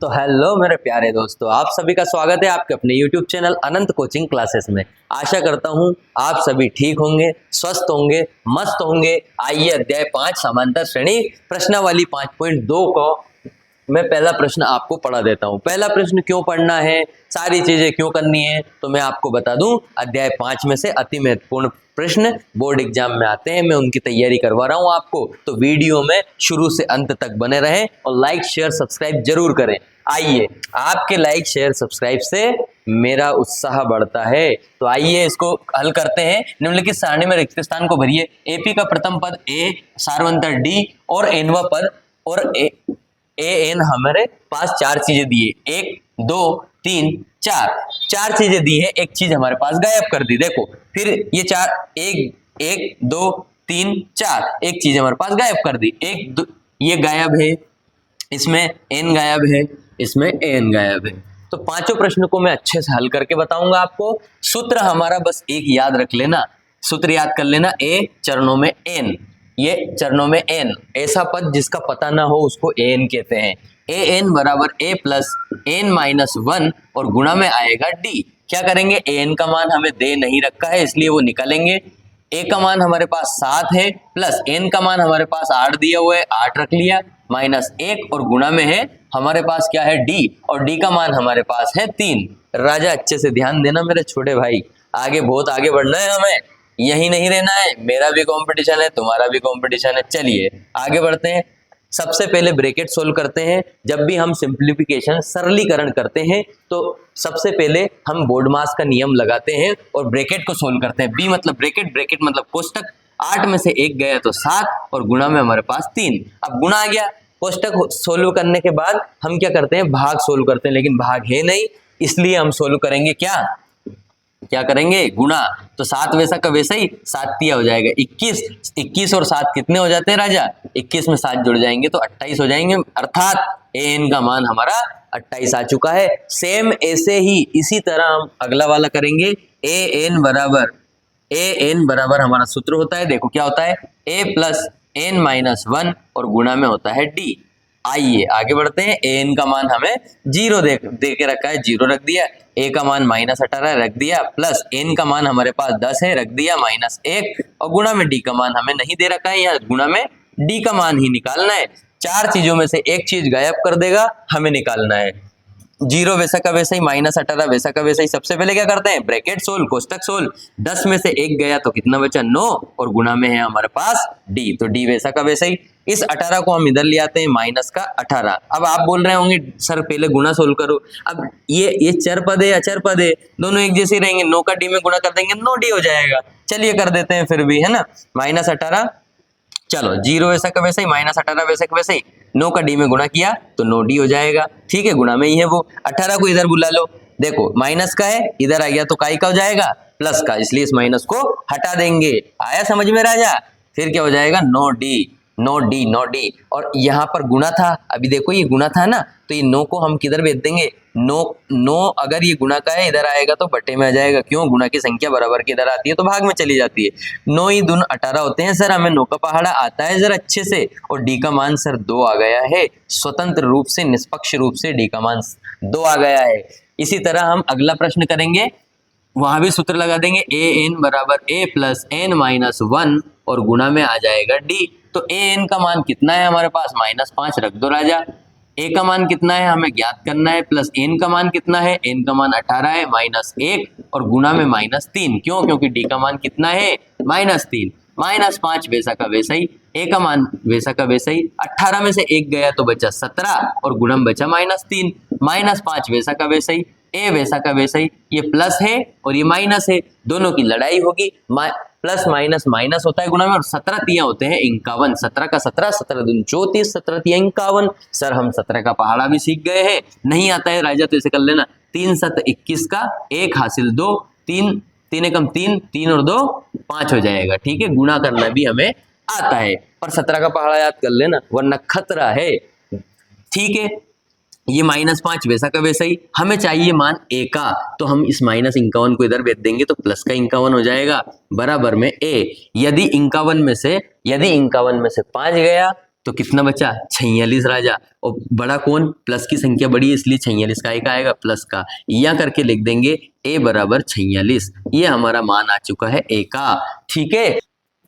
तो हेलो मेरे प्यारे दोस्तों, आप सभी का स्वागत है आपके अपने YouTube चैनल अनंत कोचिंग क्लासेस में। आशा करता हूँ आप सभी ठीक होंगे, स्वस्थ होंगे, मस्त होंगे। आइए अध्याय 5 समांतर श्रेणी प्रश्नावली 5.2 को मैं पहला प्रश्न आपको पढ़ा देता हूँ। पहला प्रश्न क्यों पढ़ना है, सारी चीजें क्यों करनी है, तो मैं आपको बता दूं। अध्याय 5 में से अति महत्वपूर्ण प्रश्न बोर्ड एग्जाम में आते हैं, मैं उनकी तैयारी करवा रहा हूँ आपको। तो वीडियो में शुरू से अंत तक बने रहें और लाइक शेयर सब्सक्राइब जरूर करें। आइए, आपके लाइक शेयर सब्सक्राइब से मेरा उत्साह बढ़ता है। तो आइए इसको हल करते हैं। निम्नलिखित सारणी में रिक्त स्थान को भरिए। एपी का प्रथम पद ए, सार्वंतर डी और एनवा पद और एन हमारे पास चार चीजें दी है। 1 2 3 चार चीजें दी है, एक चीज हमारे पास गायब कर दी। देखो फिर ये चार, 1 2 3 4, एक चीज हमारे पास गायब कर दी। ये गायब है, इसमें एन गायब है, इसमें एन गायब है। तो पांचों प्रश्न को मैं अच्छे से हल करके बताऊंगा आपको। सूत्र हमारा बस एक याद रख लेना, सूत्र याद कर लेना। ए चरणों में एन, ये चरणों में एन, ऐसा पद जिसका पता ना हो उसको एन कहते हैं। ए एन बराबर ए प्लस एन माइनस 1 और गुणा में आएगा डी। क्या करेंगे, ए एन का मान हमें दे नहीं रखा है इसलिए वो निकालेंगे। ए का मान हमारे पास 7 है प्लस एन का मान हमारे पास 8 दिया हुआ है, 8 रख लिया, माइनस 1 और गुणा में है हमारे पास क्या है डी, और डी का मान हमारे पास है 3। राजा अच्छे से ध्यान देना मेरे छोटे भाई, आगे बहुत आगे बढ़ना है हमें, यही नहीं रहना है। मेरा भी कंपटीशन है, तुम्हारा भी कंपटीशन है। चलिए आगे बढ़ते हैं। सबसे पहले ब्रैकेट सोल्व करते हैं। जब भी हम सिंप्लीफिकेशन सरलीकरण करते हैं तो सबसे पहले हम बोर्ड मास का नियम लगाते हैं और ब्रैकेट को सोल्व करते हैं। बी मतलब ब्रैकेट, ब्रैकेट मतलब कोष्टक। 8 में से 1 गया तो 7 और गुणा में हमारे पास 3। अब गुणा आ गया, कोष्टक सोल्व करने के बाद हम क्या करते हैं, भाग सोल्व करते हैं, लेकिन भाग है नहीं इसलिए हम सोल्व करेंगे क्या करेंगे, गुणा। तो 7 वैसा का वैसा ही, 7 तिया हो जाएगा 21। 21 और 7 कितने हो जाते हैं राजा, 21 में 7 जुड़ जाएंगे तो 28 हो जाएंगे, अर्थात एन का मान हमारा 28 आ चुका है। सेम ऐसे ही इसी तरह हम अगला वाला करेंगे। ए एन बराबर हमारा सूत्र होता है, देखो क्या होता है, ए प्लस एन माइनस 1 और गुणा में होता है डी। आइए आगे बढ़ते हैं। ए एन का मान हमें 0 दे के रखा है, 0 रख दिया। ए का मान -18 रख दिया, प्लस एन का मान हमारे पास 10 है, रख दिया -1 और गुणा में डी का मान हमें नहीं दे रखा है, यहाँ गुणा में डी का मान ही निकालना है। 4 चीजों में से एक चीज गायब कर देगा, हमें निकालना है। 0 वैसा का वैसा ही, -18 वैसा का वैसा ही। सबसे पहले क्या करते हैं, ब्रैकेट सोल्व, कोष्टक सोल्व। 10 में से 1 गया तो कितना बचा, 9 और गुणा में है हमारे पास डी, तो डी वैसा का वैसा ही। इस 18 को हम इधर ले आते हैं, -18। अब आप बोल रहे होंगे सर पहले गुणा सोल्व करो। अब ये चर पद है अचर पद है, दोनों एक जैसे रहेंगे, 9 का डी में गुणा कर देंगे 9 डी हो जाएगा। चलिए कर देते हैं फिर भी, है ना। -18, चलो 0 वैसा का वैसा ही, -18 वैसा का वैसा ही, 9 का डी में गुणा किया तो 9 डी हो जाएगा। ठीक है, गुणा में ही है वो। 18 को इधर बुला लो, देखो माइनस का है, इधर आ गया तो काई का हो जाएगा, प्लस का, इसलिए इस माइनस को हटा देंगे। आया समझ में राजा। फिर क्या हो जाएगा, 9 डी और यहाँ पर गुणा था, अभी देखो ये गुणा था ना, तो ये 9 को हम किधर भेज देंगे, 9 अगर ये गुणा का है इधर आएगा तो बटे में आ जाएगा। क्यों, गुणा की संख्या बराबर की इधर आती है तो भाग में चली जाती है। 9 ही दून 18 होते हैं सर, हमें 9 का पहाड़ा आता है जरा अच्छे से। और डी का मान सर 2 आ गया है, स्वतंत्र रूप से निष्पक्ष रूप से डी का मान 2 आ गया है। इसी तरह हम अगला प्रश्न करेंगे, वहां भी सूत्र लगा देंगे। ए एन बराबर ए प्लस एन माइनस 1 और गुणा में आ जाएगा डी। तो ए एन का मान कितना है हमारे पास, -5 रख दो राजा। ए का मान कितना है हमें ज्ञात करना है, प्लस एन का मान कितना है, एन का मान 18 है, -1 और गुणा में -3। क्यों, क्योंकि डी का मान कितना है, -3। -5 वैसा का वैसा ही, ए का मान वैसा का वैसा ही। 18 में से 1 गया तो बचा 17 और गुणा में बचा -3। -5 वैसा का वैसा ही, ए वैसा का वैसा ही। ये प्लस है और ये माइनस है, दोनों की लड़ाई होगी। प्लस माइनस माइनस होता है गुणा में, और 17 तिया होते हैं 51। 17 का 17, 17 दूनी 34, 17 तिया 51। सर हम 17 का पहाड़ा भी सीख गए हैं, नहीं आता है राजा तो इसे कर लेना। 3 7 21 का 1 हासिल 2, 3 एकम 3, 3 और 2 5 हो जाएगा। ठीक है, गुणा करना भी हमें आता है, पर 17 का पहाड़ा याद कर लेना वरना खतरा है। ठीक है, ये -5 वैसा का वैसा ही। हमें चाहिए मान ए का, तो हम इस -51 को इधर भेज देंगे तो प्लस का 51 हो जाएगा, बराबर में ए। यदि 51 में से 5 गया तो कितना बचा 46 राजा। और बड़ा कौन, प्लस की संख्या बड़ी है इसलिए 46 का एक आएगा प्लस का, या करके लिख देंगे a बराबर 46। ये हमारा मान आ चुका है a का। ठीक है,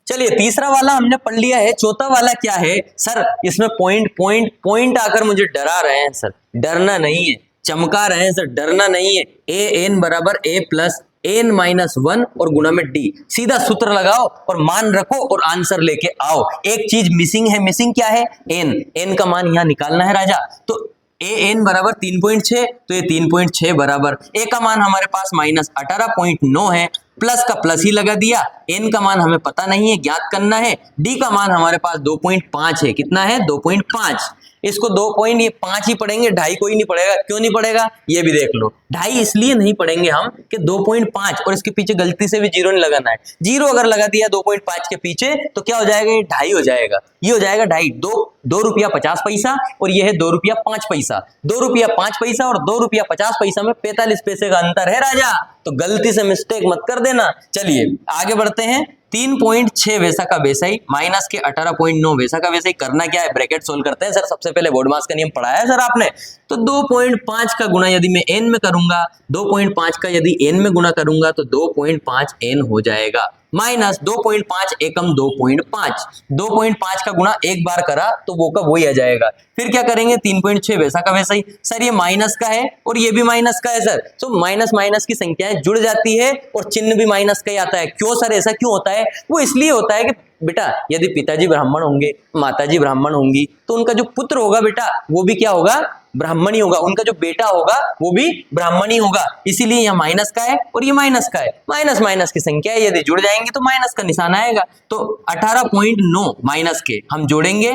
चलिए तीसरा वाला हमने पढ़ लिया है। चौथा वाला क्या है सर, इसमें पॉइंट पॉइंट पॉइंट आकर मुझे डरा रहे हैं सर। डरना नहीं है, चमका रहे हैं सर, डरना नहीं है। ए एन बराबर ए प्लस एन माइनस 1 और गुणा में डी। सीधा सूत्र लगाओ और मान रखो और आंसर लेके आओ। एक चीज मिसिंग है, मिसिंग क्या है, एन। एन का मान यहां निकालना है राजा। तो ए एन बराबर 3.6, तो ये 3.6 बराबर ए का मान हमारे पास माइनस 18.9 है, प्लस का प्लस ही लगा दिया। एन का मान हमें पता नहीं है, ज्ञात करना है। डी का मान हमारे पास 2.5 है। कितना है 2.5। इसको 2 पॉइंट ये 5 ही पढ़ेंगे, 2.5 कोई नहीं पढ़ेगा। क्यों नहीं पढ़ेगा ये भी देख लो। 2.5 इसलिए नहीं पढ़ेंगे हम कि 2.5 और इसके पीछे गलती से भी जीरो नहीं लगाना है। जीरो अगर लगा दिया 2.5 के पीछे तो क्या हो जाएगा, ये 2.5 हो जाएगा। ये हो जाएगा 2.5। 2 रुपया 50 पैसा और ये है 2 रुपया 5 पैसा। 2 रुपया 5 पैसा और 2 रुपया 50 पैसा में 45 पैसे का अंतर है राजा। तो गलती से मिस्टेक मत कर देना। चलिए आगे बढ़ते हैं। 3.6 वैसा का वैसा ही माइनस के 18.9 वैसा का वैसा ही। करना क्या है, ब्रैकेट सोल्व करते हैं सर। सबसे पहले बोर्ड मास का नियम पढ़ाया है सर आपने। तो 2.5 का गुना यदि मैं n में करूंगा, 2.5 का यदि n में गुना करूंगा तो 2.5 n हो जाएगा, माइनस 2.5 एकम 2.5। 2.5 का गुना एक बार करा तो वो का वही आ जाएगा। फिर क्या करेंगे, 3.6 वैसा का वैसा ही। सर ये माइनस का है और ये भी माइनस का है सर। तो माइनस माइनस की संख्याएं जुड़ जाती है और चिन्ह भी माइनस का ही आता है। क्यों सर, ऐसा क्यों होता है? वो इसलिए होता है कि बेटा यदि पिताजी ब्राह्मण होंगे, माताजी ब्राह्मण होंगी, तो उनका जो पुत्र होगा बेटा वो भी क्या होगा, ब्राह्मण ही होगा। उनका जो बेटा होगा वो भी ब्राह्मण ही होगा। इसीलिए यहाँ माइनस का है और ये माइनस का है। माइनस माइनस की संख्या यदि जुड़ जाएंगे तो माइनस का निशान आएगा। तो 18.9 माइनस के हम जोड़ेंगे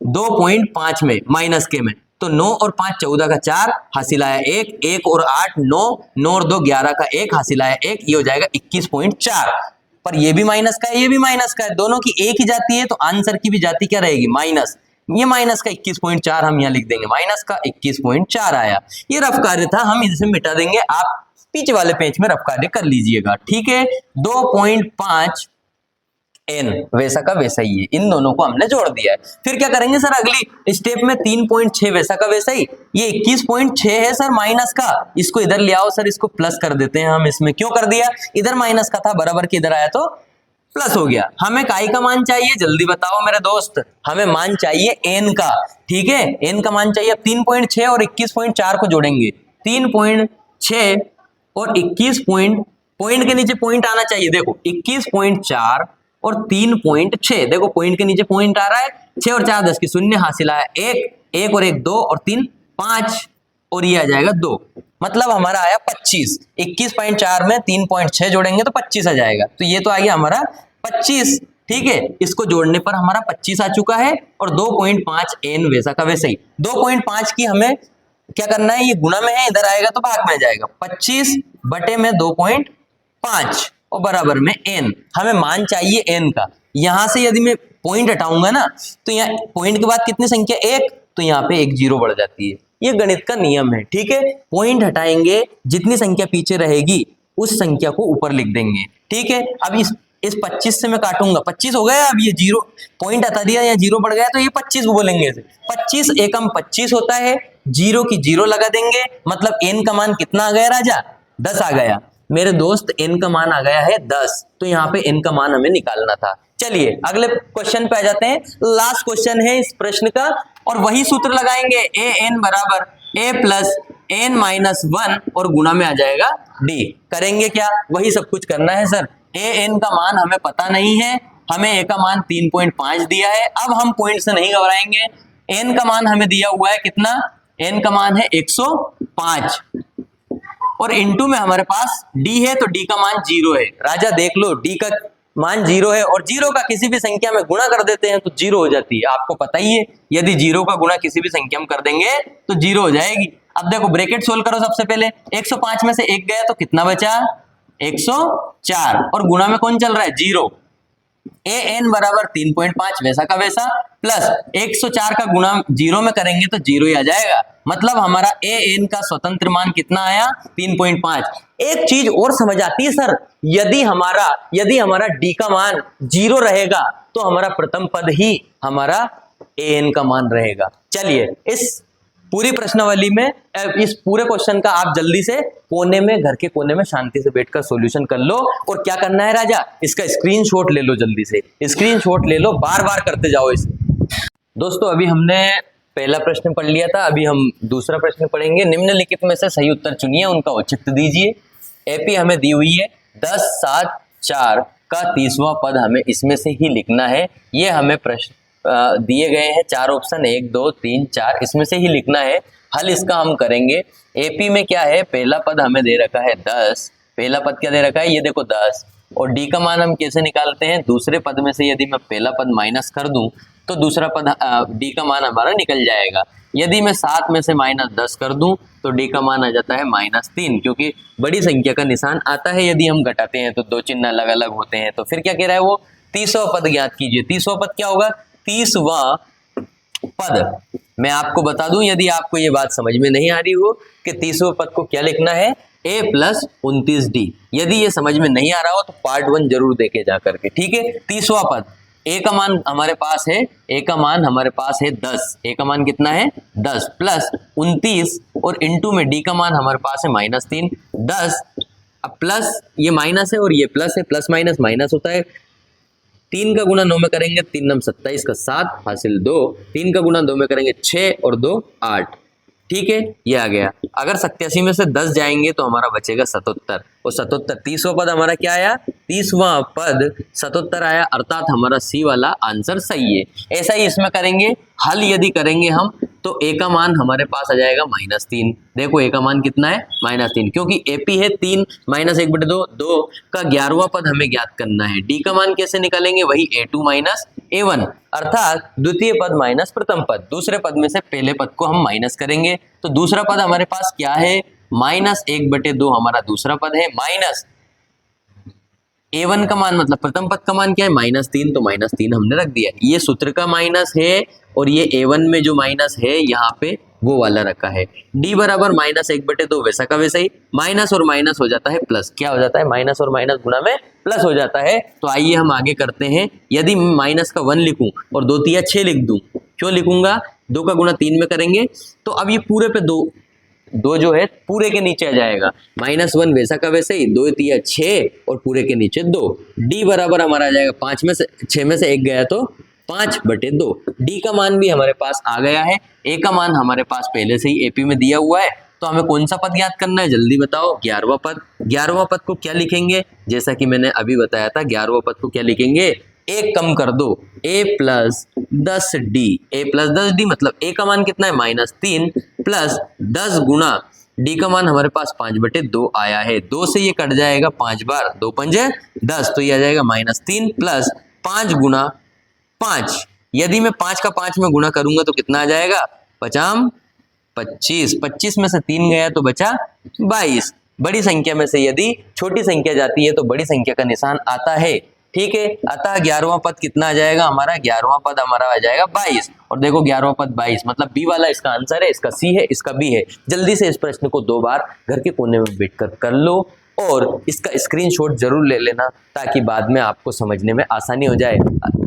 2.5 में माइनस के में, तो 9 और 5 14 का 4 हासिल आया 1, 1 और 8 9, 9 और 2 11 का 1 हासिल आया 1, ये हो जाएगा 21.4। पर ये भी माइनस का है, ये भी माइनस का है, दोनों की एक ही जाती है तो आंसर की भी जाती क्या रहेगी, माइनस। ये माइनस का 21.4 हम यहाँ लिख देंगे, माइनस का 21.4 आया। ये रफ कार्य था, हम इसे मिटा देंगे। आप पीछे वाले पेज में रफ कार्य कर लीजिएगा। ठीक है, 2.5 n वैसा का वैसा ही है। इन दोनों को हमने जोड़ दिया है। फिर क्या करेंगे सर, अगली स्टेप में 3.6 वैसा का वैसा ही। ये 21.6 है सर माइनस का, इसको इधर ले आओ सर, इसको प्लस कर देते हैं हम। इसमें क्यों कर दिया, इधर माइनस का था, बराबर के इधर आया तो प्लस हो गया। हमें काई का मान चाहिए, जल्दी बताओ मेरे दोस्त। हमें मान चाहिए n का। ठीक है, n का मान चाहिए। अब 3.6 और 21.4 को जोड़ेंगे। 3.6 और 21 पॉइंट के नीचे पॉइंट आना चाहिए। देखो 21.4 और 3.6, देखो पॉइंट के नीचे पॉइंट आ रहा है। 6 और 4 10 की शून्य हासिल आया 1, 1 और 1 2 और 3 5 और ये आ जाएगा 2, मतलब हमारा आया 25। 21.4 में 3.6 जोड़ेंगे तो 25 आ जाएगा। तो ये तो आ गया हमारा 25। ठीक है, इसको जोड़ने पर हमारा 25 आ चुका है। और 2.5 n वैसा का वैसा ही। 2.5 की हमें क्या करना है, ये गुणा में है, इधर आएगा तो भाग में जाएगा। 25 बटे में 2.5 और बराबर में n। हमें मान चाहिए n का। यहां से यदि मैं पॉइंट हटाऊंगा ना तो यहाँ पॉइंट के बाद कितनी संख्या 1, तो यहाँ पे 1 जीरो बढ़ जाती है। ये गणित का नियम है। ठीक है, पॉइंट हटाएंगे, जितनी संख्या पीछे रहेगी उस संख्या को ऊपर लिख देंगे। ठीक है, अब इस 25 से मैं काटूंगा, 25 हो गया। अब ये जीरो पॉइंट हटा दिया, या जीरो बढ़ गया तो ये 25 बोलेंगे इसे। 25 एकम 25 होता है, जीरो की जीरो लगा देंगे, मतलब n का मान कितना आ गया राजा, 10 आ गया। मेरे दोस्त n का मान आ गया है 10। तो यहाँ पे n का मान हमें निकालना था। चलिए अगले क्वेश्चन पे आ जाते हैं। लास्ट क्वेश्चन है इस प्रश्न का, और वही सूत्र लगाएंगे। ए एन बराबर a प्लस n माइनस 1 और गुणा में आ जाएगा d। करेंगे क्या, वही सब कुछ करना है सर। ए एन का मान हमें पता नहीं है, हमें a का मान 3.5 दिया है। अब हम पॉइंट से नहीं घबराएंगे। n का मान हमें दिया हुआ है कितना, n का मान है 105 और इनटू में हमारे पास d है, तो d का मान 0 है। राजा देख लो, d का मान 0 है और 0 का किसी भी संख्या में गुणा कर देते हैं तो 0 हो जाती है। आपको पता ही है, यदि 0 का गुणा किसी भी संख्या में कर देंगे तो 0 हो जाएगी। अब देखो ब्रैकेट सोल्व करो। सबसे पहले 105 में से 1 गया तो कितना बचा, 104 और गुणा में कौन चल रहा है, 0। ए एन बराबर 3.5 वैसा का वैसा प्लस 104 का गुणा 0 में करेंगे तो 0 ही आ जाएगा। मतलब हमारा ए एन का स्वतंत्र मान कितना आया, 3.5। एक चीज और समझ आती है सर, यदि हमारा डी का मान 0 रहेगा तो हमारा प्रथम पद ही हमारा an का मान रहेगा। चलिए इस पूरी प्रश्नावली में इस पूरे क्वेश्चन का आप जल्दी से कोने में, घर के कोने में शांति से बैठकर सॉल्यूशन कर लो। और क्या करना है राजा, इसका स्क्रीनशॉट ले लो, जल्दी से स्क्रीनशॉट ले लो, बार बार करते जाओ इसे। दोस्तों अभी हमने पहला प्रश्न पढ़ लिया था, अभी हम दूसरा प्रश्न पढ़ेंगे। निम्नलिखित में से सही उत्तर चुनिए, उनका औचित्य दीजिए। एपी हमें दी हुई है 10, 7, 4 का 30वां पद हमें इसमें से ही लिखना है। ये हमें प्रश्न दिए गए हैं, 4 ऑप्शन 1, 2, 3, 4 इसमें से ही लिखना है। हल इसका हम करेंगे। एपी में क्या है, पहला पद हमें दे रखा है 10, पहला पद क्या दे रखा है, ये देखो 10। और डी का मान हम कैसे निकालते हैं, दूसरे पद में से यदि मैं पहला पद माइनस कर दूं तो दूसरा पद डी का मान हमारा निकल जाएगा। यदि मैं 7 में से -10 कर दूं तो डी का मान आ जाता है -3, क्योंकि बड़ी संख्या का निशान आता है यदि हम घटाते हैं तो 2 चिन्ह अलग अलग होते हैं। तो फिर क्या कह रहा है वो, 30वां पद ज्ञात कीजिए। 30वां पद क्या होगा, 30वां पद मैं आपको बता दूं, यदि आपको ये बात समझ में नहीं आ रही हो कि 30वें पद को क्या लिखना है, a + 29d। यदि ये समझ में नहीं आ रहा हो तो पार्ट 1 जरूर देखे जा करके, ठीक है। 30वां पद, a का मान हमारे पास है, a का मान हमारे पास है 10, a का मान कितना है 10 + 29 और इंटू में d का मान हमारे पास है -3। 10 अब प्लस, ये माइनस है और ये प्लस है, प्लस माइनस माइनस होता है। 3 का गुणा 9 में करेंगे 3 9 27 का 7 हासिल 2, 3 का गुणा 2 में करेंगे 6 और 2 8, ठीक है, ये आ गया। अगर 87 में से 10 जाएंगे तो हमारा बचेगा 77 और 77 30वां पद हमारा क्या आया, 30वां पद 77 आया, अर्थात हमारा सी वाला आंसर सही है। ऐसा ही इसमें करेंगे। हल यदि करेंगे हम तो ए का मान हमारे पास आ जाएगा -3। देखो ए का मान कितना है -3, क्योंकि एपी है 3 -1/2, 2 का 11वां पद हमें ज्ञात करना है। डी का मान कैसे निकालेंगे, वही a2 - a1, अर्थात द्वितीय पद माइनस प्रथम पद। दूसरे पद में से पहले पद को हम माइनस करेंगे तो दूसरा पद हमारे पास क्या है, -1/2 हमारा दूसरा पद है, माइनस a1 का मान मतलब प्रथम पद का मान क्या है -3, तो -3 हमने रख दिया। ये सूत्र का माइनस है और ये a1 में जो माइनस है यहाँ पे वो वाला रखा है। d बराबर -1/2 वैसा का वैसा ही, माइनस और माइनस हो जाता है प्लस। क्या हो जाता है, माइनस और माइनस गुणा में प्लस हो जाता है। तो आइए हम आगे करते हैं। यदि माइनस का 1 लिखूं और 2 तिया 6 लिख दूं, क्यों लिखूंगा, 2 का गुणा 3 में करेंगे तो अब ये पूरे पे 2 जो है पूरे के नीचे आ जाएगा, -1 वैसा का वैसे ही, 2 तिया 6 और पूरे के नीचे 2। d बराबर हमारा आ जाएगा 5 में से 6 में से 1 गया तो 5/2। डी का मान भी हमारे पास आ गया है। ए का मान हमारे पास पहले से ही एपी में दिया हुआ है। तो हमें कौन सा पद याद करना है, जल्दी बताओ, 11वां पद। 11वां पद को क्या लिखेंगे, जैसा कि मैंने अभी बताया था, 11वां पद को क्या लिखेंगे, एक कम कर दो, a + 10d, a + 10d मतलब a का मान कितना है -3 प्लस 10 गुणा d का मान हमारे पास 5/2 आया है। 2 से ये कट जाएगा 5 बार, 2 पंजे 10, तो ये आ जाएगा -3 प्लस 5 गुणा 5। यदि मैं 5 का 5 में गुणा करूंगा तो कितना आ जाएगा, 5 25, 25 में से 3 गया तो बचा 22। बड़ी संख्या में से यदि छोटी संख्या जाती है तो बड़ी संख्या का निशान आता है, ठीक है। अतः 11वां पद कितना आ जाएगा हमारा, 11वां पद हमारा आ जाएगा 22। और देखो 11वां पद 22 मतलब बी वाला इसका आंसर है, इसका सी है, इसका बी है। जल्दी से इस प्रश्न को 2 बार घर के कोने में बैठकर कर लो और इसका स्क्रीनशॉट जरूर ले लेना ताकि बाद में आपको समझने में आसानी हो जाए,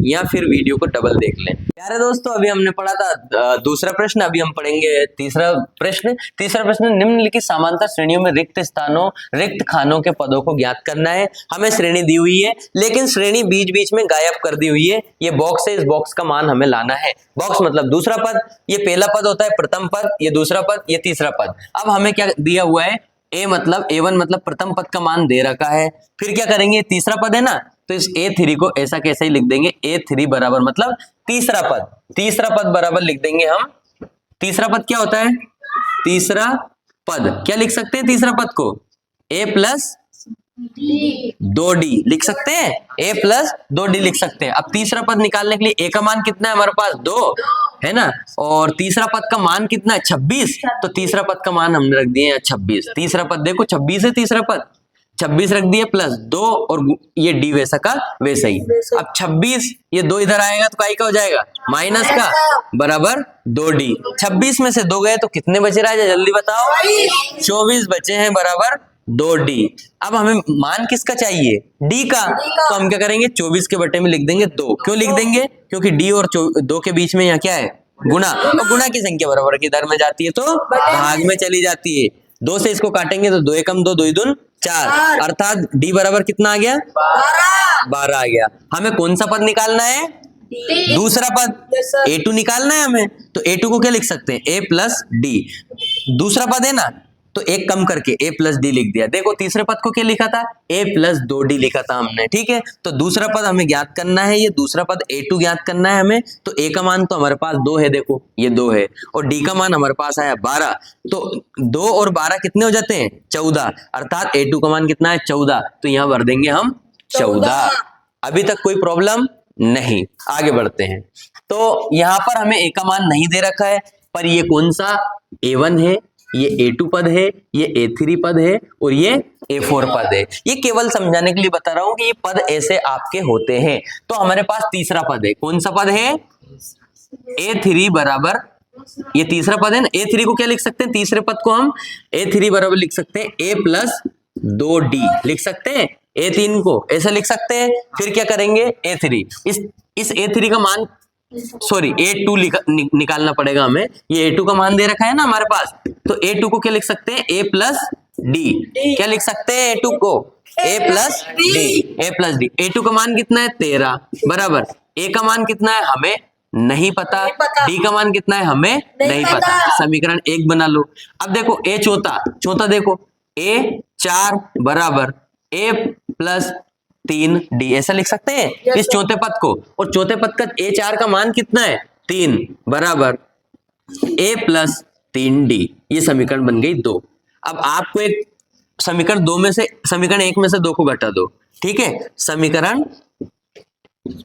या फिर वीडियो को डबल देख लें। प्यारे दोस्तों अभी हमने पढ़ा था दूसरा प्रश्न, अभी हम पढ़ेंगे तीसरा प्रश्न। तीसरा प्रश्न, निम्नलिखित समांतर श्रेणियों में रिक्त स्थानों, रिक्त खानों के पदों को ज्ञात करना है। हमें श्रेणी दी हुई है लेकिन श्रेणी बीच बीच में गायब कर दी हुई है। ये बॉक्स है, इस बॉक्स का मान हमें लाना है। बॉक्स मतलब दूसरा पद, ये पहला पद होता है प्रथम पद, ये दूसरा पद, ये तीसरा पद। अब हमें क्या दिया हुआ है, a मतलब a1 मतलब प्रथम पद का मान दे रखा है। फिर क्या करेंगे, तीसरा पद है ना, तो इस a3 को ऐसा कैसे ही लिख देंगे, a3 बराबर मतलब तीसरा पद, तीसरा पद बराबर लिख देंगे हम। तीसरा पद क्या होता है, तीसरा पद क्या लिख सकते हैं, तीसरा पद को a + 2d लिख सकते हैं, a + 2d लिख सकते हैं। अब तीसरा पद निकालने के लिए a का मान कितना है हमारे पास 2 है ना, और तीसरा पद का मान कितना है 26, तो तीसरा पद का मान हमने रख दिए 26। तीसरा पद देखो 26 है, तीसरा पद 26 रख दिए प्लस 2 और ये d वैसा का वैसा ही। अब 26 ये 2 इधर आएगा तो काई का हो जाएगा, माइनस का, बराबर 2d। 26 में से 2 गए तो कितने बचे राजा, जल्दी बताओ, 24 बचे हैं, बराबर 2d। अब हमें मान किसका चाहिए? d का। तो हम क्या करेंगे? 24 के बटे में लिख देंगे 2। क्यों लिख देंगे? क्योंकि d और 2 के बीच में यहाँ क्या है? गुणा। और गुणा की संख्या बराबर की दर में जाती है तो भाग में चली जाती है। 2 से इसको काटेंगे तो 2 एकम 2, 2 दून 4, अर्थात d बराबर कितना आ गया? 12 आ गया। हमें कौन सा पद निकालना है? दूसरा पद। a2 निकालना है हमें, तो a2 को क्या लिख सकते हैं? a plus D. दूसरा पद है ना, तो एक कम करके a प्लस डी लिख दिया। देखो तीसरे पद को क्या लिखा था? a प्लस 2d लिखा था हमने, ठीक है। तो दूसरा पद हमें ज्ञात करना है, ये दूसरा पद a2 ज्ञात करना है हमें। तो a का मान तो हमारे पास 2 है, देखो ये 2 है, और d का मान हमारे पास आया 12। तो 2 और 12 कितने हो जाते हैं? 14, अर्थात a2 का मान कितना है? 14। तो यहाँ भर देंगे हम 14। अभी तक कोई प्रॉब्लम नहीं। आगे बढ़ते हैं। तो यहाँ पर हमें a का मान नहीं दे रखा है, पर ये कौन सा? a1 है, ये a2 पद है, ये a3 पद है, और ये a4 पद है। ये केवल समझाने के लिए बता रहा हूं कि ये पद ऐसे आपके होते हैं। तो हमारे पास तीसरा पद है। कौन सा पद है? a3 बराबर, ये तीसरा पद है ना, a3 को क्या लिख सकते हैं? तीसरे पद को हम a3 बराबर लिख सकते हैं a प्लस 2d लिख सकते हैं। a3 को ऐसा लिख सकते हैं। फिर क्या करेंगे? a3, इस a3 का मान, सॉरी a2 निकालना पड़ेगा हमें। ये a2 का मान दे रखा है ना हमारे पास, तो a2 को क्या लिख सकते हैं? a plus D. क्या लिख सकते हैं a2 को? a plus D, a plus D. a2 का मान कितना है? 13 बराबर a का मान कितना है? हमें नहीं पता। डी का मान कितना है? हमें नहीं पता। समीकरण 1 बना लो। अब देखो a चौथा देखो, a 4 बराबर a प्लस 3d, ऐसा लिख सकते हैं इस चौथे पद को। और चौथे पद का a4 का मान कितना है? 3 बराबर a प्लस 3d। ये समीकरण बन गई 2। अब आपको एक समीकरण 2 में से, समीकरण 1 में से 2 को घटा दो, ठीक है। समीकरण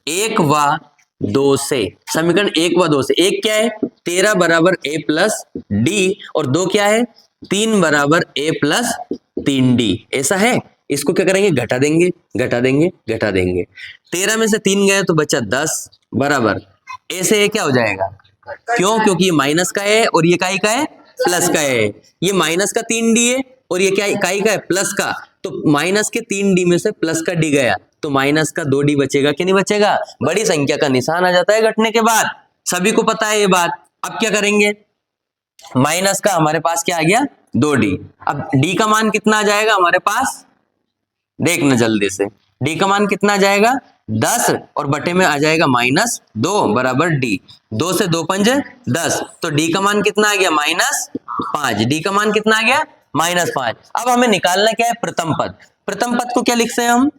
1 व 2 से, समीकरण 1 व 2 से, 1 क्या है? 13 बराबर a प्लस डी, और 2 क्या है? 3 बराबर a प्लस 3d, ऐसा है। इसको क्या करेंगे? घटा देंगे, घटा देंगे, घटा देंगे। 13 में से 3 गए तो बचा 10 बराबर ऐसे ये क्या हो जाएगा? क्यों? क्योंकि ये माइनस का है और ये काई का है? प्लस का है। ये माइनस का 3d है और ये क्या काई का है? प्लस का। तो माइनस के 3d में से प्लस का d गया, तो माइनस का 2d बचेगा कि नहीं बचेगा? बड़ी संख्या का निशान आ जाता है घटने के बाद, सभी को पता है ये बात। अब क्या करेंगे? माइनस का हमारे पास क्या आ गया? 2d। अब d का मान कितना आ जाएगा हमारे पास? देखना जल्दी से, d का मान कितना आ जाएगा? 10, और बटे में आ जाएगा -2 बराबर d। 2 से 2 पंजे 10, तो d का मान कितना आ गया? -5। d का मान कितना आ गया? -5। अब हमें निकालना क्या है? प्रथम पद। प्रथम पद को क्या लिखते हैं हम?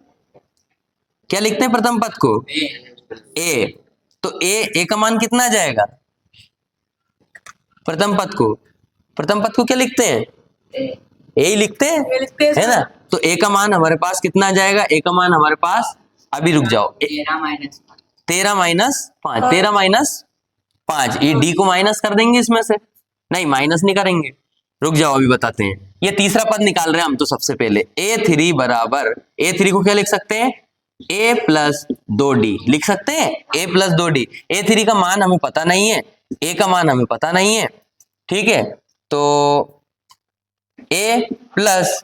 क्या लिखते हैं प्रथम पद को? a। तो a का मान कितना आ जाएगा? प्रथम पद को क्या लिखते हैं? a ही लिखते हैं, है ना। तो a का मान हमारे पास कितना आ जाएगा? a का मान हमारे पास, अभी रुक जाओ, 13 माइनस 5, 13 माइनस 5, ये d को माइनस कर देंगे इसमें से, नहीं माइनस नहीं करेंगे, रुक जाओ अभी बताते हैं। ये तीसरा पद निकाल रहे हैं हम। तो सबसे पहले a3 बराबर, a3 को क्या लिख सकते हैं? a प्लस 2d लिख सकते हैं, a प्लस 2d। a3 का मान हमें पता नहीं है, a का मान हमें पता नहीं है, ठीक है। तो a प्लस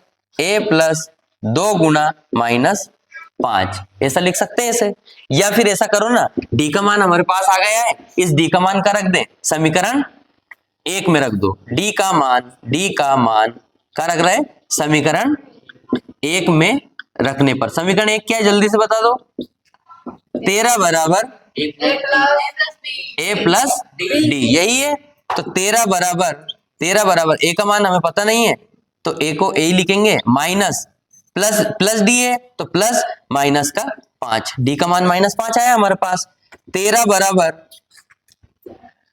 2 गुना -5, ऐसा लिख सकते हैं इसे। या फिर ऐसा करो ना, d का मान हमारे पास आ गया है, इस d का मान का रख दें समीकरण 1 में रख दो। d का मान का रख रहे समीकरण 1 में रखने पर, समीकरण 1 क्या है जल्दी से बता दो? 13 बराबर a प्लस डी, यही है। तो 13 बराबर a का मान हमें पता नहीं है, तो a को a लिखेंगे, माइनस प्लस d है, तो प्लस माइनस का 5, d का मान -5 आया हमारे पास। 13 बराबर